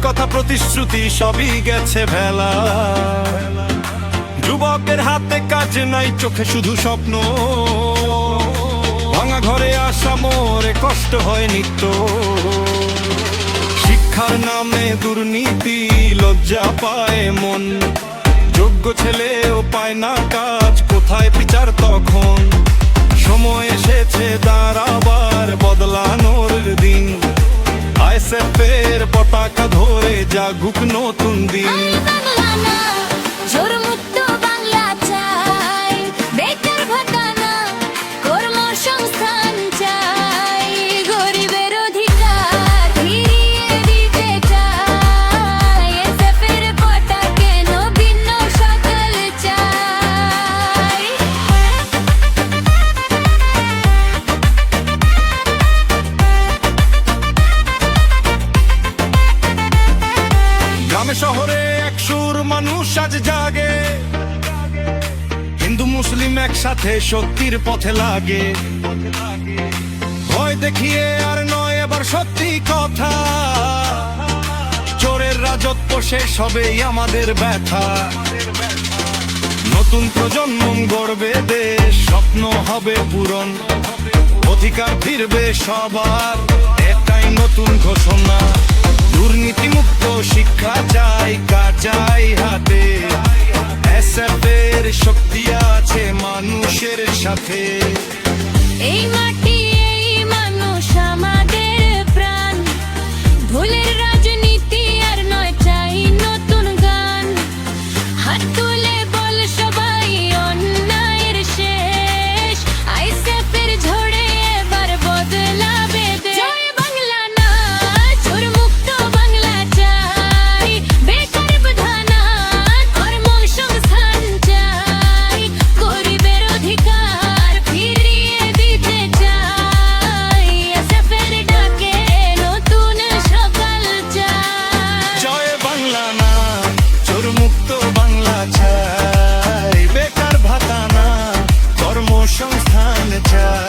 কথা প্রতিশ্রুতি সবই গেছে ভেলা। যুবকের হাতে কাজ নাই, চোখে শুধু স্বপ্ন। ভাঙা ঘরে আসা মোরে কষ্ট হয় নিত্য। শিক্ষার নামে দুর্নীতি, লজ্জা পায় মন। যোগ্য ছেলেও পায় না কাজ, কোথায় বিচার তখন? সময় এসেছে দাঁড়াবার, বদলানোর দিন। আইএসএফের পতাকা ধরে জাগুক নতুন দিন। গ্রামে শহরে এক সুর মানুষ আজ জাগে, হিন্দু মুসলিম একসাথে শক্তির পথে লাগে। ভয় দেখিয়ে আর নয় এবার সত্যি কথা, চোরের রাজত্ব শেষ হবেই আমাদের ব্যথা। নতুন প্রজন্ম গড়বে দেশ, স্বপ্ন হবে পূরণ। অধিকার ফিরবে সবার, এটাই নতুন ঘোষণা। দুর্নীতিমুক্ত শিক্ষা চাই, কাজ চাই হাতে। এসএফের শক্তি আছে মানুষের সাথে। এই মাটি এই মানুষ আমাদের প্রাণ। ভুলের রাজনীতি আর নয়, চাই নতুন গান। হাত তুলে বল সবাই, অন্যায়ের শেষ। আইএসএফের ঝড়ে এবার বদলাবে দেশ। জয় বাংলা না, চোর মুক্ত বাংলা চাই। বেকার বাধা, কর্মসংস্থান চাই। গরিবের অধিকার ফিরিয়ে দিতে চাই। আইএসএফের ডাকে নতুন সকাল চাই। জয় বাংলা না, চোর মুক্ত বাংলা চাই। বেকার ভাতা না, কর্মসংস্থান চাই।